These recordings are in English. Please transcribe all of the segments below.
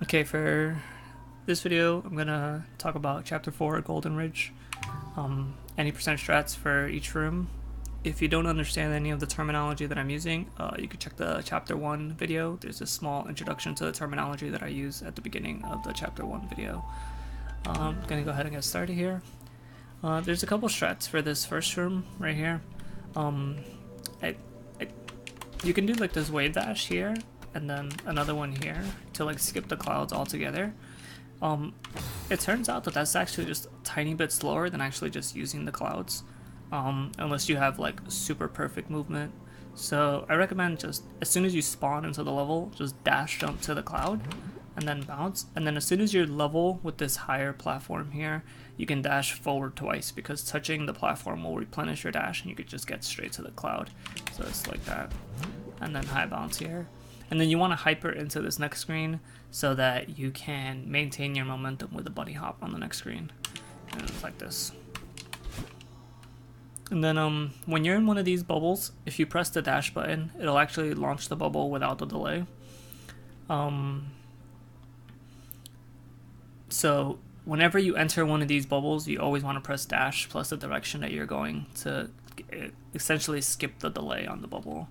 Okay, for this video, I'm gonna talk about Chapter 4, Golden Ridge. Any percent strats for each room. If you don't understand any of the terminology that I'm using, you can check the Chapter 1 video. There's a small introduction to the terminology that I use at the beginning of the Chapter 1 video. I'm gonna go ahead and get started here. There's a couple strats for this first room right here. You can do like this Wavedash here, and then another one here to like skip the clouds altogether. It turns out that that's actually just a tiny bit slower than actually just using the clouds, unless you have like super perfect movement. So I recommend just as soon as you spawn into the level, just dash jump to the cloud and then bounce, and then as soon as you're level with this higher platform here, you can dash forward twice, because touching the platform will replenish your dash and you could just get straight to the cloud. So it's like that, and then high bounce here. And then you want to hyper into this next screen so that you can maintain your momentum with a bunny hop on the next screen. And it's like this. And then when you're in one of these bubbles, if you press the dash button, it'll actually launch the bubble without the delay. So whenever you enter one of these bubbles, you always want to press dash plus the direction that you're going to essentially skip the delay on the bubble.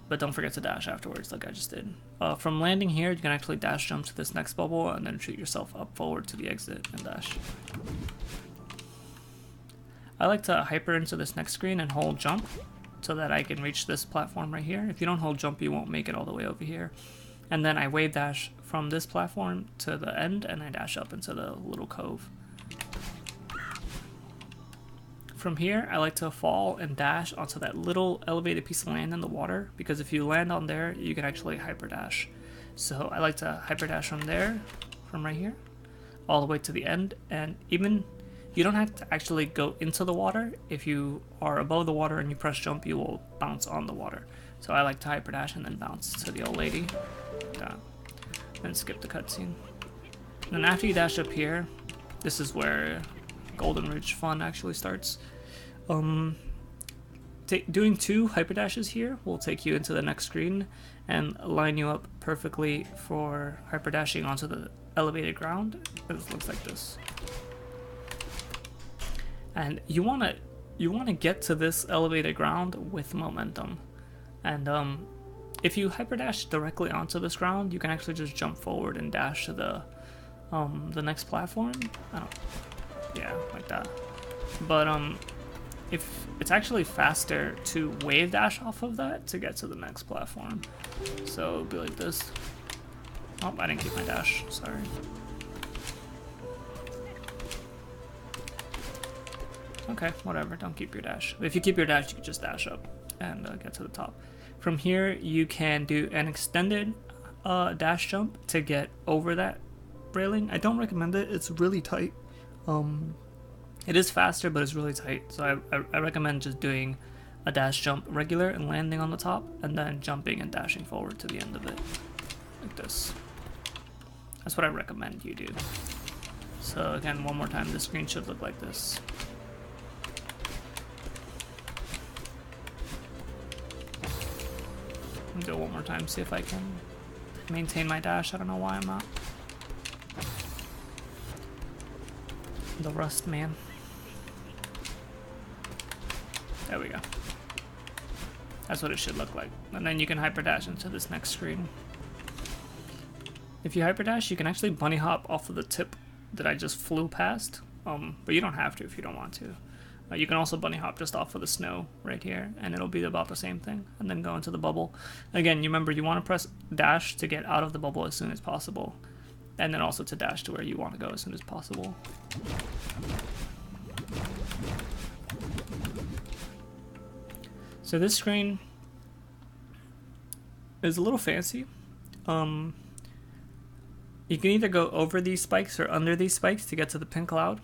But don't forget to dash afterwards like I just did. From landing here, you can actually dash jump to this next bubble and then shoot yourself up forward to the exit and dash. I like to hyper into this next screen and hold jump so that I can reach this platform right here. If you don't hold jump, you won't make it all the way over here. And then I wave dash from this platform to the end, and I dash up into the little cove. From here, I like to fall and dash onto that little elevated piece of land in the water, because if you land on there, you can actually hyper dash. So I like to hyper dash from there, from right here, all the way to the end. And even you don't have to actually go into the water. If you are above the water and you press jump, you will bounce on the water. So I like to hyper dash and then bounce to the old lady. Then skip the cutscene. And then after you dash up here, this is where Golden Ridge fun actually starts. Doing 2 hyper dashes here will take you into the next screen and line you up perfectly for hyper dashing onto the elevated ground. It looks like this. And you wanna get to this elevated ground with momentum. And if you hyper dash directly onto this ground, you can actually just jump forward and dash to the next platform. Yeah, like that. But if it's actually faster to wave dash off of that to get to the next platform. So it'll be like this. Oh, I didn't keep my dash, sorry. Okay, whatever, don't keep your dash. If you keep your dash, you can just dash up and get to the top. From here, you can do an extended dash jump to get over that railing. I don't recommend it, it's really tight. It is faster, but it's really tight, so I recommend just doing a dash jump regular and landing on the top, and then jumping and dashing forward to the end of it, like this. That's what I recommend you do. So again, one more time, the screen should look like this. I'll do it one more time, see if I can maintain my dash. I don't know why I'm not. The rust, man. There we go. That's what it should look like. And then you can hyper dash into this next screen. If you hyper dash, you can actually bunny hop off of the tip that I just flew past. But you don't have to if you don't want to. You can also bunny hop just off of the snow right here, and it'll be about the same thing, and then go into the bubble. Again, you remember you want to press dash to get out of the bubble as soon as possible, and then also to dash to where you want to go as soon as possible. So this screen is a little fancy. You can either go over these spikes or under these spikes to get to the pink cloud.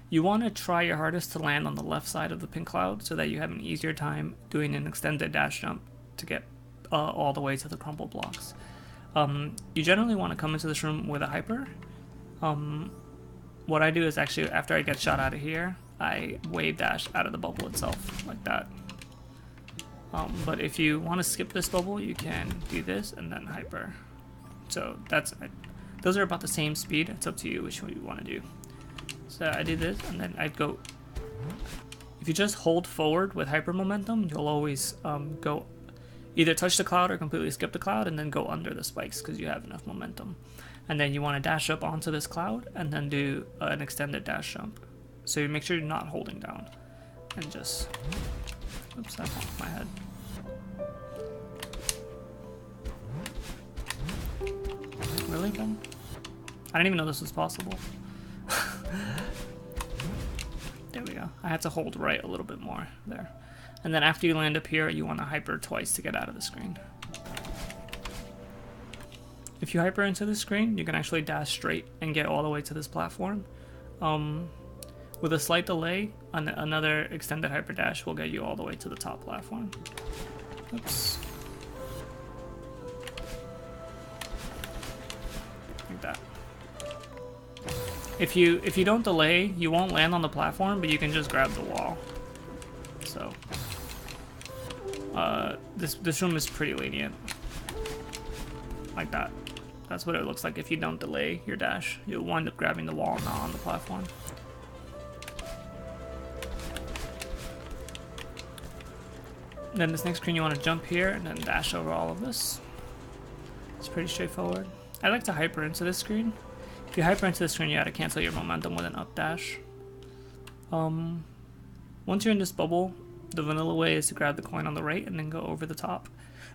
You want to try your hardest to land on the left side of the pink cloud so that you have an easier time doing an extended dash jump to get all the way to the crumble blocks. You generally want to come into this room with a hyper. What I do is actually, after I get shot out of here, I wave dash out of the bubble itself, like that. But if you want to skip this bubble, you can do this and then hyper. So those are about the same speed. It's up to you which one you want to do. So I do this, and then I'd go. If you just hold forward with hyper momentum, you'll always go either touch the cloud or completely skip the cloud and then go under the spikes because you have enough momentum. And then you want to dash up onto this cloud and then do an extended dash jump. So you make sure you're not holding down and just, oops, that popped my head. Really, Ben? I didn't even know this was possible. There we go. I had to hold right a little bit more there. And then after you land up here, you want to hyper twice to get out of the screen. If you hyper into the screen, you can actually dash straight and get all the way to this platform. With a slight delay, another extended hyper dash will get you all the way to the top platform. Oops. Like that. If you don't delay, you won't land on the platform, but you can just grab the wall. So this room is pretty lenient. Like that. That's what it looks like if you don't delay your dash. You'll wind up grabbing the wall, not on the platform. Then this next screen you want to jump here and then dash over all of this. It's pretty straightforward. I like to hyper into this screen. If you hyper into the screen, you gotta cancel your momentum with an up dash. Once you're in this bubble, the vanilla way is to grab the coin on the right and then go over the top.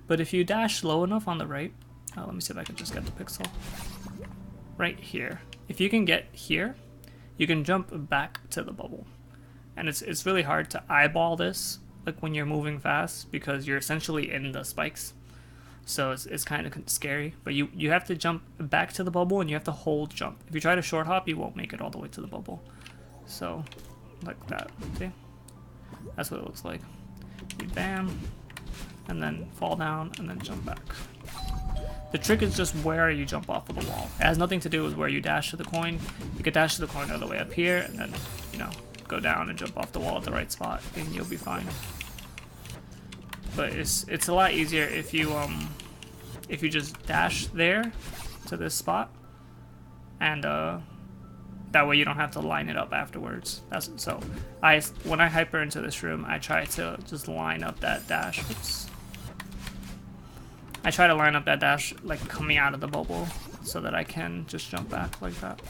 But if you dash low enough on the right, let me see if I can just get the pixel. Right here. If you can get here, you can jump back to the bubble. And it's really hard to eyeball this, like when you're moving fast, because you're essentially in the spikes. So it's kind of scary. But you have to jump back to the bubble and you have to hold jump. If you try to short hop, you won't make it all the way to the bubble. So, like that. See? That's what it looks like. You bam, and then fall down, and then jump back. The trick is just where you jump off of the wall. It has nothing to do with where you dash to the coin. You could dash to the coin all the way up here, and then, you know, go down and jump off the wall at the right spot, and you'll be fine. But it's a lot easier if you just dash there to this spot, and that way you don't have to line it up afterwards. When I hyper into this room, I try to just line up that dash. Oops. I try to line up that dash like coming out of the bubble so that I can just jump back like that.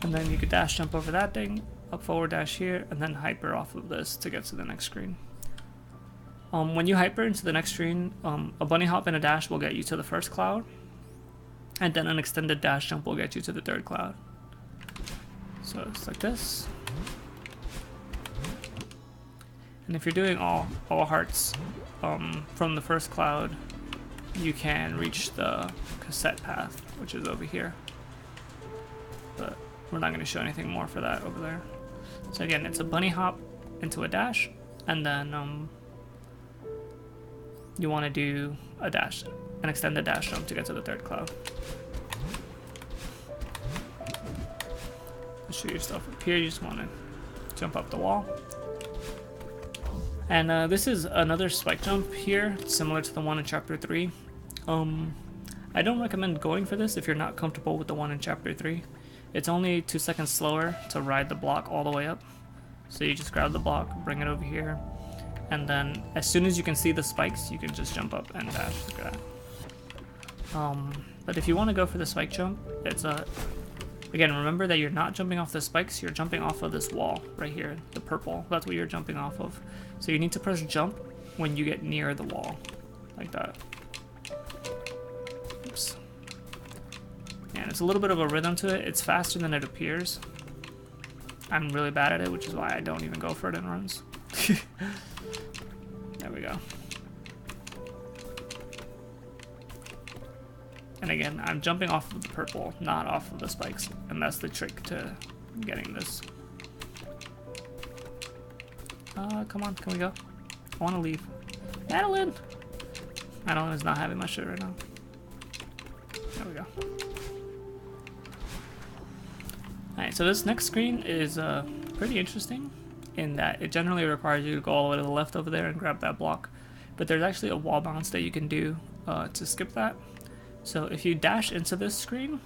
And then you could dash jump over that thing, up forward dash here, and then hyper off of this to get to the next screen. When you hyper into the next screen, a bunny hop and a dash will get you to the first cloud, and then an extended dash jump will get you to the third cloud. So it's like this. And if you're doing all hearts from the first cloud, you can reach the cassette path, which is over here. But we're not going to show anything more for that over there. So again, it's a bunny hop into a dash, and then you want to do a dash, an extended dash jump to get to the third cloud. Shoot yourself up here, you just want to jump up the wall. And this is another spike jump here, similar to the one in Chapter 3. I don't recommend going for this if you're not comfortable with the one in Chapter 3. It's only 2 seconds slower to ride the block all the way up. So you just grab the block, bring it over here, and then as soon as you can see the spikes, you can just jump up and dash like that. But if you want to go for the spike jump, it's again, remember that you're not jumping off the spikes, you're jumping off of this wall right here, the purple. That's what you're jumping off of. So you need to press jump when you get near the wall, like that. Oops. And it's a little bit of a rhythm to it. It's faster than it appears. I'm really bad at it, which is why I don't even go for it in runs. There we go. And again, I'm jumping off of the purple, not off of the spikes. And that's the trick to getting this. Come on, can we go? I want to leave. Madeline! Madeline is not having my shit right now. There we go. Alright, so this next screen is pretty interesting in that it generally requires you to go all the way to the left over there and grab that block. but there's actually a wall bounce that you can do to skip that. So if you dash into this screen,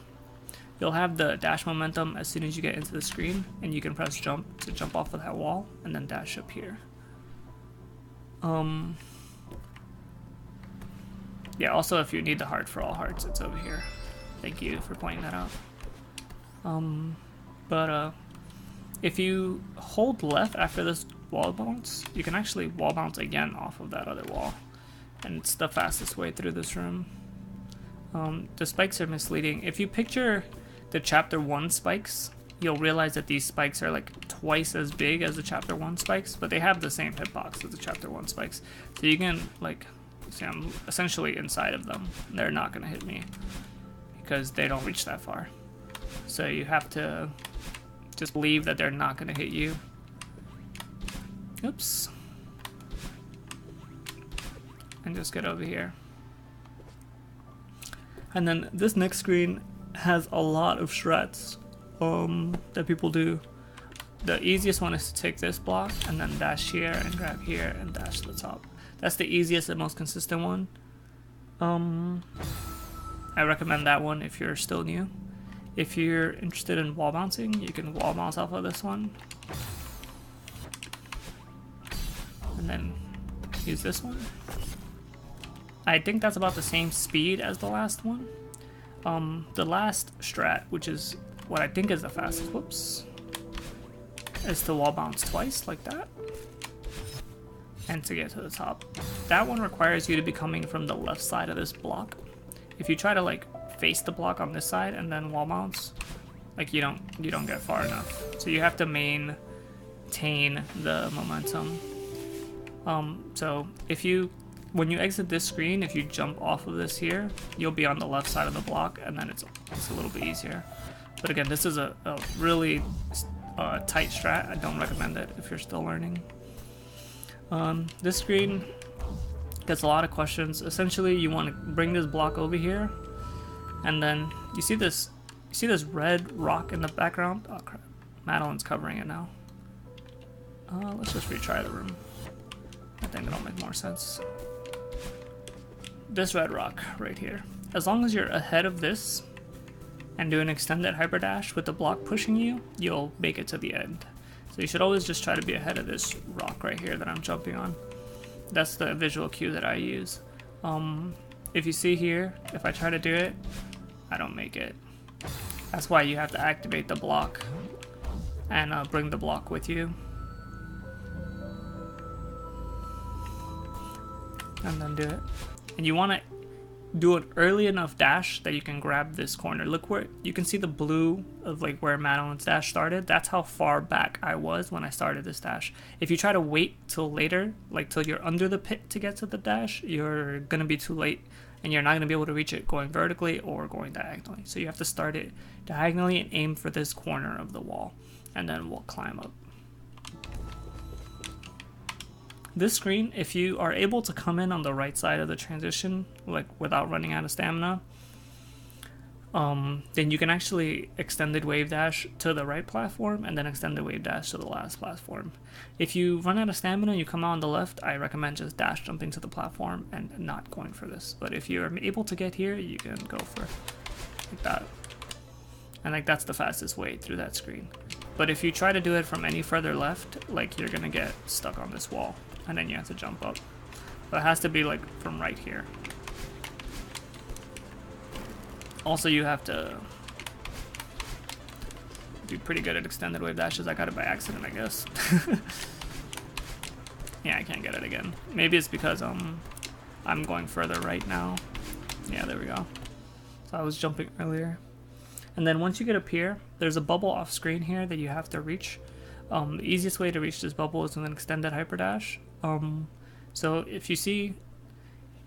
you'll have the dash momentum as soon as you get into the screen, and you can press jump to jump off of that wall and then dash up here. Yeah, also if you need the heart for all hearts, it's over here. Thank you for pointing that out. If you hold left after this wall bounce, you can actually wall bounce again off of that other wall, and it's the fastest way through this room. The spikes are misleading. If you picture the chapter 1 spikes, you'll realize that these spikes are like twice as big as the chapter 1 spikes, but they have the same hitbox as the chapter 1 spikes. So you can, like, see, I'm essentially inside of them. They're not gonna hit me because they don't reach that far. So you have to just believe that they're not gonna hit you. Oops. And just get over here. And then this next screen has a lot of strats that people do. The easiest one is to take this block and then dash here and grab here and dash to the top. That's the easiest and most consistent one. I recommend that one if you're still new. If you're interested in wall bouncing, you can wall bounce off of this one. And then use this one. I think that's about the same speed as the last one. The last strat, which is what I think is the fastest, whoops, is to wall bounce twice like that, and to get to the top. That one requires you to be coming from the left side of this block. If you try to like face the block on this side and then wall bounce, like you don't get far enough. So you have to maintain the momentum. So when you exit this screen, if you jump off of this here, you'll be on the left side of the block, and then it's a little bit easier. But again, this is a really tight strat. I don't recommend it if you're still learning. This screen gets a lot of questions. Essentially, you want to bring this block over here, and then you see this red rock in the background. Oh crap, Madeline's covering it now. Let's just retry the room. I think that'll make more sense. This red rock right here. As long as you're ahead of this and do an extended hyper dash with the block pushing you, you'll make it to the end. So you should always just try to be ahead of this rock right here that I'm jumping on. That's the visual cue that I use. If you see here, if I try to do it, I don't make it. That's why you have to activate the block and bring the block with you. And then do it. And you want to do an early enough dash that you can grab this corner. Look where you can see the blue of like where Madeline's dash started. That's how far back I was when I started this dash. If you try to wait till later, like till you're under the pit to get to the dash, you're gonna be too late, and you're not gonna be able to reach it going vertically or going diagonally. So you have to start it diagonally and aim for this corner of the wall, and then we'll climb up. This screen, if you are able to come in on the right side of the transition, like without running out of stamina, then you can actually extended wave dash to the right platform and then extended wave dash to the last platform. If you run out of stamina and you come out on the left, I recommend just dash jumping to the platform and not going for this. But if you're able to get here, you can go for like that. And like that's the fastest way through that screen. But if you try to do it from any further left, like you're gonna get stuck on this wall, and then you have to jump up. But it has to be like from right here. Also, you have to be pretty good at extended wave dashes. I got it by accident, I guess. Yeah, I can't get it again. Maybe it's because I'm going further right now. Yeah, there we go. So I was jumping earlier. And then once you get up here, there's a bubble off screen here that you have to reach. The easiest way to reach this bubble is with an extended hyper dash. So if you see,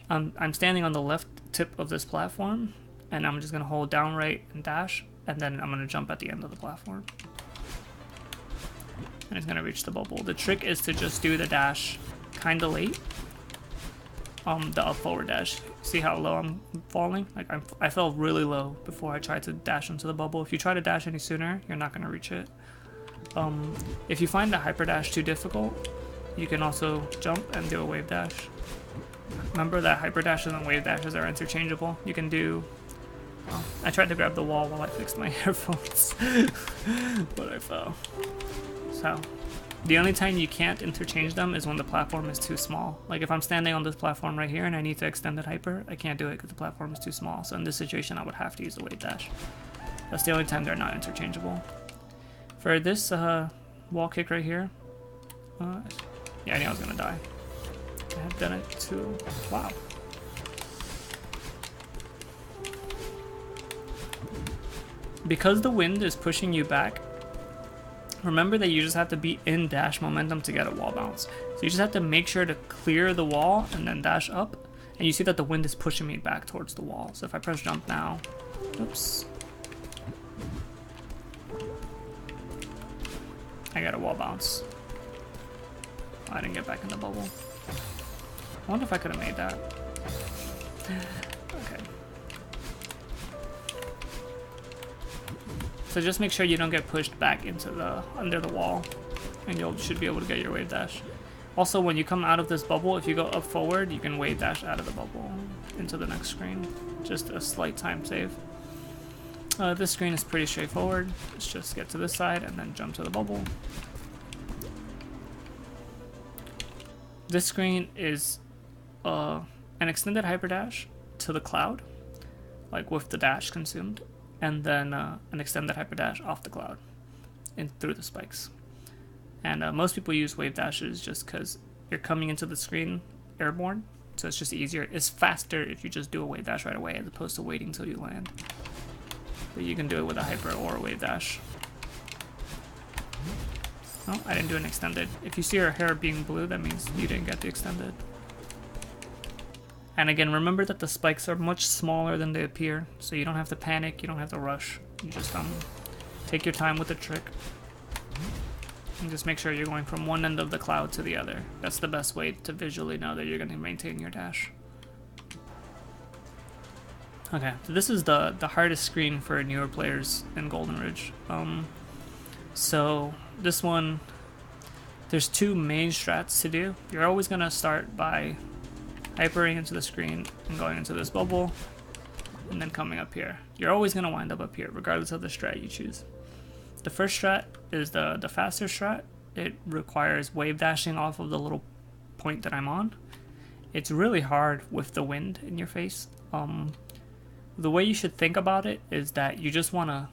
I'm standing on the left tip of this platform, and I'm just gonna hold down right and dash, and then I'm gonna jump at the end of the platform. And it's gonna reach the bubble. The trick is to just do the dash kinda late. The up forward dash. See how low I'm falling? Like I fell really low before I tried to dash into the bubble. If you try to dash any sooner, you're not gonna reach it. If you find the hyper dash too difficult, you can also jump and do a wave dash. Remember that hyper dashes and wave dashes are interchangeable. You can do... Oh, I tried to grab the wall while I fixed my earphones, but I fell. So, the only time you can't interchange them is when the platform is too small. Like if I'm standing on this platform right here and I need to extend it hyper, I can't do it because the platform is too small. So in this situation, I would have to use the wave dash. That's the only time they're not interchangeable. For this wall kick right here, yeah, I knew I was gonna die. I have done it too. Wow. Because the wind is pushing you back, remember that you just have to be in dash momentum to get a wall bounce. So you just have to make sure to clear the wall and then dash up. And you see that the wind is pushing me back towards the wall. So if I press jump now, oops. I got a wall bounce. Oh, I didn't get back in the bubble. I wonder if I could have made that. Okay. So just make sure you don't get pushed back into the under the wall, and you should be able to get your wave dash. Also, when you come out of this bubble, if you go up forward, you can wave dash out of the bubble into the next screen. Just a slight time save. This screen is pretty straightforward. Let's just get to this side and then jump to the bubble. This screen is an extended hyper dash to the cloud, like with the dash consumed, and then an extended hyper dash off the cloud and through the spikes. And most people use wave dashes just because you're coming into the screen airborne, so it's just easier. It's faster if you just do a wave dash right away as opposed to waiting until you land. But you can do it with a hyper or a wave dash. Oh, I didn't do an extended. If you see your hair being blue, that means you didn't get the extended. And again, remember that the spikes are much smaller than they appear, so you don't have to panic, you don't have to rush. You just take your time with the trick. And just make sure you're going from one end of the cloud to the other. That's the best way to visually know that you're going to maintain your dash. Okay, so this is the hardest screen for newer players in Golden Ridge. So this one, there's two main strats to do. You're always going to start by hypering into the screen and going into this bubble, and then coming up here. You're always going to wind up here, regardless of the strat you choose. The first strat is the faster strat. It requires wave dashing off of the little point that I'm on. It's really hard with the wind in your face. The way you should think about it is that you just want to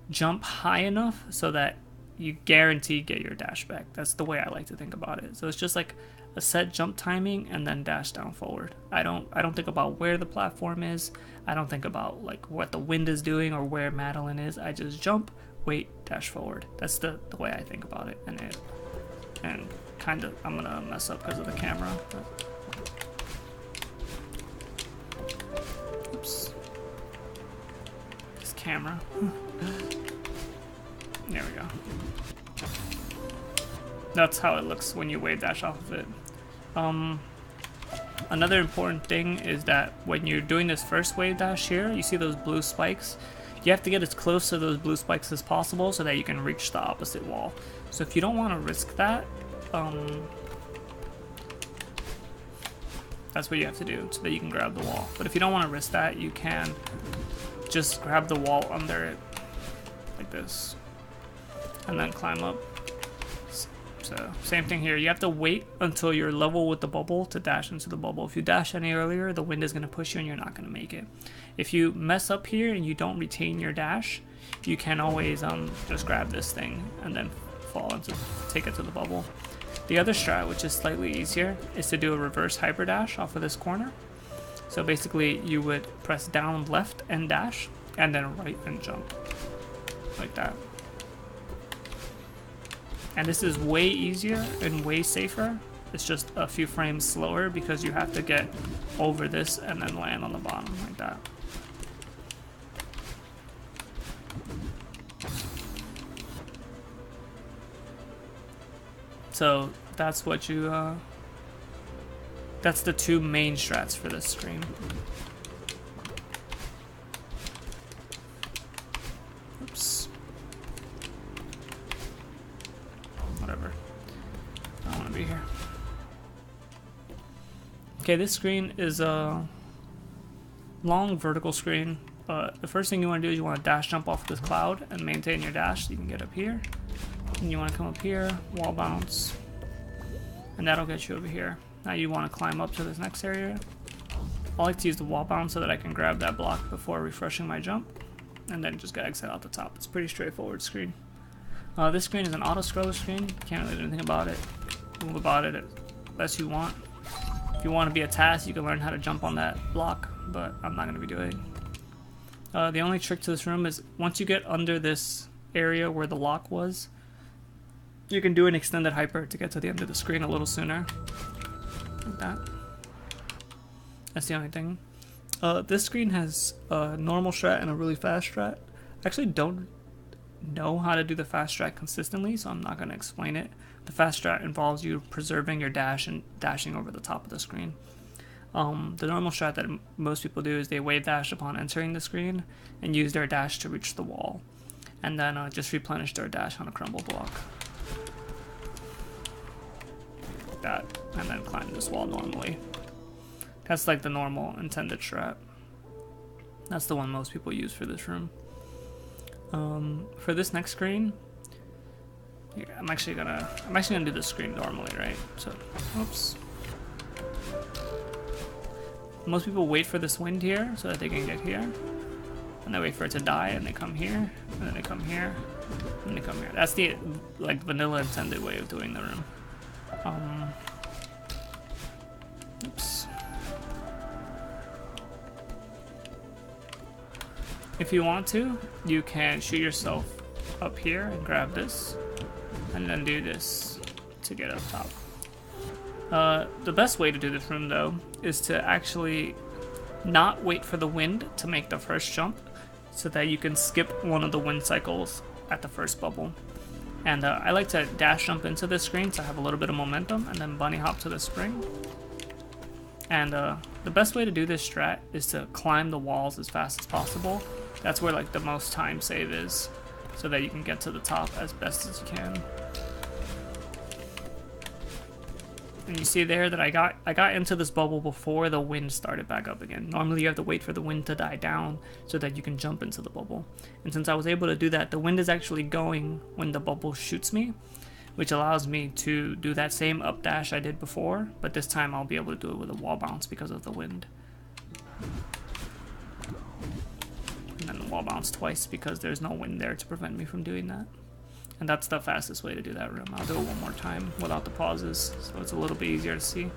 jump high enough so that you guarantee get your dash back. That's the way I like to think about it. So it's just like a set jump timing and then dash down forward. I don't think about where the platform is. I don't think about like what the wind is doing or where Madeline is. I just jump, wait, dash forward. That's the way I think about it. And kind of I'm gonna mess up because of the camera. But. Oops. This camera. There we go. That's how it looks when you wave dash off of it. Another important thing is that when you're doing this first wave dash here, you see those blue spikes? You have to get as close to those blue spikes as possible so that you can reach the opposite wall. So if you don't want to risk that, that's what you have to do so that you can grab the wall. But if you don't want to risk that, you can just grab the wall under it like this and then climb up. So same thing here. You have to wait until you're level with the bubble to dash into the bubble. If you dash any earlier, the wind is going to push you and you're not going to make it. If you mess up here and you don't retain your dash, you can always just grab this thing and then fall into, take it to the bubble. The other strat, which is slightly easier, is to do a reverse hyper dash off of this corner. So basically you would press down left and dash and then right and jump like that. And this is way easier and way safer. It's just a few frames slower because you have to get over this and then land on the bottom like that. So that's what you, that's the two main strats for this screen. Oops. Whatever. I don't want to be here. Okay, this screen is a long vertical screen. The first thing you want to do is you want to dash jump off this cloud and maintain your dash so you can get up here. And you want to come up here, wall bounce, and that'll get you over here. Now you want to climb up to this next area. I like to use the wall bounce so that I can grab that block before refreshing my jump, and then just exit out the top. It's a pretty straightforward screen. This screen is an auto scroller screen. Can't really do anything about it. Move about it unless you want. If you want to be a task, you can learn how to jump on that block, but I'm not going to be doing it. The only trick to this room is once you get under this area where the lock was, you can do an extended hyper to get to the end of the screen a little sooner. Like that. That's the only thing. This screen has a normal strat and a really fast strat. I actually don't know how to do the fast strat consistently, so I'm not going to explain it. The fast strat involves you preserving your dash and dashing over the top of the screen. The normal strat that most people do is they wave dash upon entering the screen and use their dash to reach the wall, and then just replenish their dash on a crumble block. Like that, and then climb this wall normally. That's like the normal intended strat. That's the one most people use for this room. For this next screen, I'm actually gonna do this screen normally, right? So, oops. Most people wait for this wind here so that they can get here, and they wait for it to die, and they come here, and then they come here, and they come here. That's the like vanilla intended way of doing the room. Oops. If you want to, you can shoot yourself up here and grab this, and then do this to get up top. The best way to do this room, though, is to actually not wait for the wind to make the first jump, so that you can skip one of the wind cycles at the first bubble. And I like to dash jump into this screen so I have a little bit of momentum, and then bunny hop to the spring. And the best way to do this strat is to climb the walls as fast as possible. That's where like the most time save is, so that you can get to the top as best as you can. And you see there that I got into this bubble before the wind started back up again. Normally you have to wait for the wind to die down so that you can jump into the bubble. And since I was able to do that, the wind is actually going when the bubble shoots me, which allows me to do that same up dash I did before, but this time I'll be able to do it with a wall bounce because of the wind. And then the wall bounce twice because there's no wind there to prevent me from doing that. And that's the fastest way to do that room. I'll do it one more time without the pauses, so it's a little bit easier to see.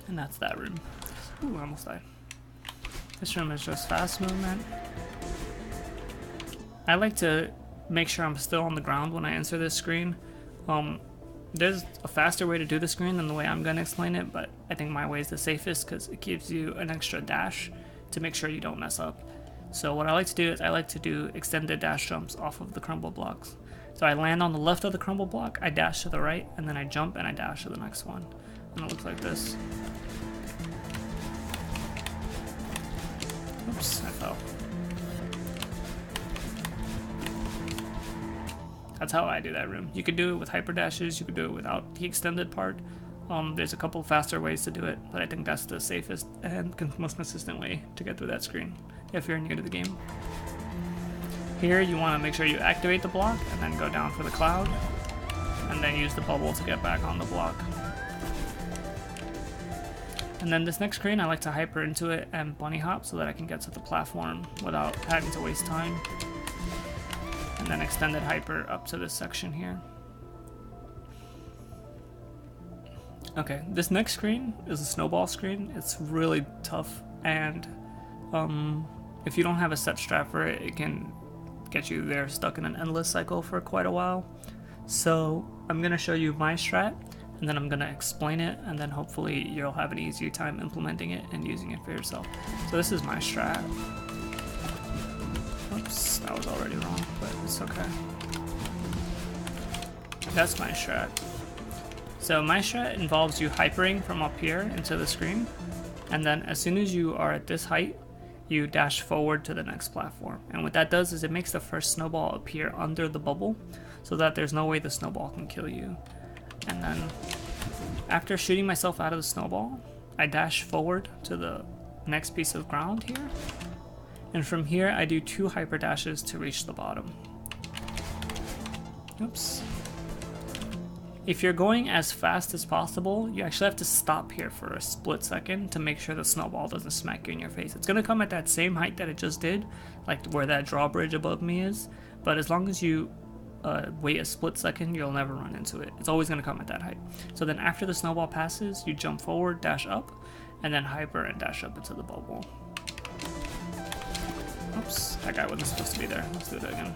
And that's that room. Ooh, I almost died. This room is just fast movement. I like to make sure I'm still on the ground when I enter this screen. There's a faster way to do the screen than the way I'm going to explain it, but I think my way is the safest because it gives you an extra dash to make sure you don't mess up. So what I like to do is I like to do extended dash jumps off of the crumble blocks. So I land on the left of the crumble block, I dash to the right, and then I jump and I dash to the next one. And it looks like this. Oops, I fell. That's how I do that room. You could do it with hyper dashes, you could do it without the extended part. There's a couple faster ways to do it, but I think that's the safest and most consistent way to get through that screen if you're new to the game. Here you want to make sure you activate the block and then go down for the cloud, and then use the bubble to get back on the block. And then this next screen I like to hyper into it and bunny hop so that I can get to the platform without having to waste time. And then extended hyper up to this section here. Okay, this next screen is a snowball screen. It's really tough, and if you don't have a set strat for it, it can get you there stuck in an endless cycle for quite a while. So I'm gonna show you my strat, and then I'm gonna explain it, and then hopefully you'll have an easier time implementing it and using it for yourself. So this is my strat. Oops, that was already wrong, but it's okay. That's my strat. So my strat involves you hypering from up here into the screen, and then as soon as you are at this height, you dash forward to the next platform. And what that does is it makes the first snowball appear under the bubble so that there's no way the snowball can kill you. And then after shooting myself out of the snowball, I dash forward to the next piece of ground here. And from here, I do 2 hyper dashes to reach the bottom. Oops. If you're going as fast as possible, you actually have to stop here for a split second to make sure the snowball doesn't smack you in your face. It's going to come at that same height that it just did, like where that drawbridge above me is, but as long as you wait a split second, you'll never run into it. It's always going to come at that height. So then after the snowball passes, you jump forward, dash up, and then hyper and dash up into the bubble. Oops, that guy wasn't supposed to be there. Let's do it again.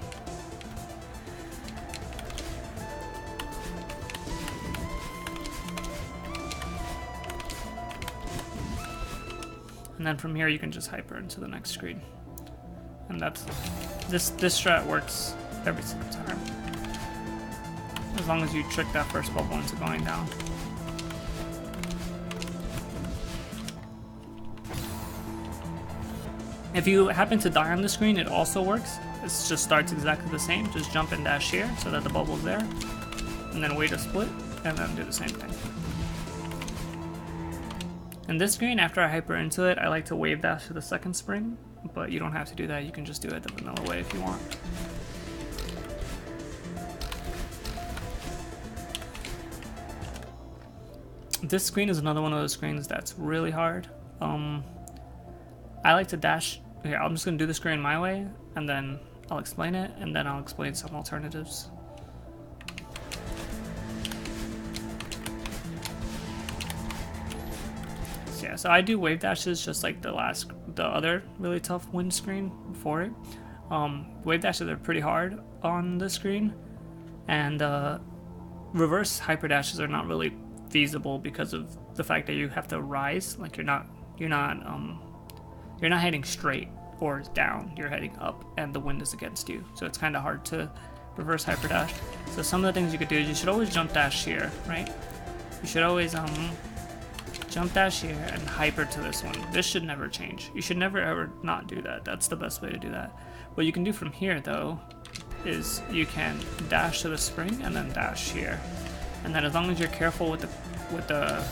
And then from here you can just hyper into the next screen. And that's this strat works every single time. As long as you trick that first bubble into going down. If you happen to die on the screen, it also works. It just starts exactly the same. Just jump and dash here so that the bubble's there. And then wait a split, and then do the same thing. In this screen, after I hyper into it, I like to wave dash to the second spring, but you don't have to do that. You can just do it the vanilla way if you want. This screen is another one of those screens that's really hard. I like to dash. Here, I'm just going to do the screen my way, and then I'll explain it, and then I'll explain some alternatives. Yeah, so I do wave dashes just like the other really tough wind screen before it. Wave dashes are pretty hard on this screen, and reverse hyper dashes are not really feasible because of the fact that you have to rise. Like you're not heading straight or down. You're heading up, and the wind is against you. So it's kind of hard to reverse hyper dash. So some of the things you could do is you should always jump dash here, right? You should always jump dash here and hyper to this one. This should never change. You should never ever not do that. That's the best way to do that. What you can do from here though is you can dash to the spring and then dash here. And then as long as you're careful with the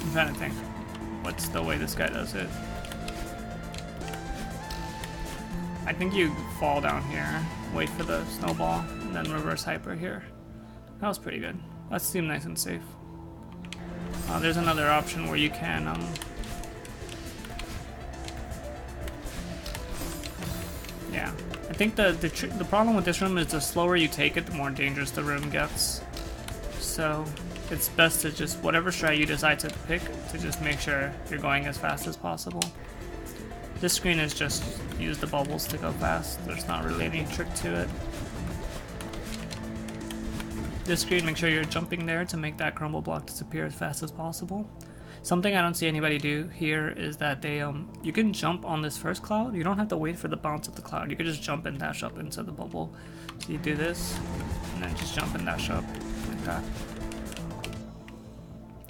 I'm trying to think what's the way this guy does it. I think you fall down here, wait for the snowball, and then reverse hyper here. That was pretty good. That seemed nice and safe. There's another option where you can yeah, I think the problem with this room is the slower you take it, the more dangerous the room gets. So it's best to just, whatever strat you decide to pick, to just make sure you're going as fast as possible. This screen is just use the bubbles to go fast. There's not really any trick to it. This screen, make sure you're jumping there to make that crumble block disappear as fast as possible. Something I don't see anybody do here is that they you can jump on this first cloud. You don't have to wait for the bounce of the cloud. You can just jump and dash up into the bubble. So you do this, and then just jump and dash up like that.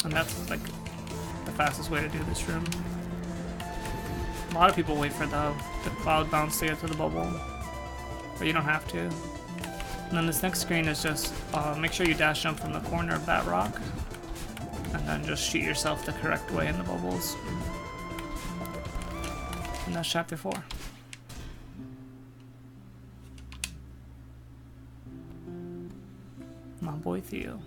And that's like the fastest way to do this room. A lot of people wait for the cloud bounce to get to the bubble, but you don't have to. And then this next screen is just make sure you dash jump from the corner of that rock, and then just shoot yourself the correct way in the bubbles. And that's chapter 4. My boy Theo.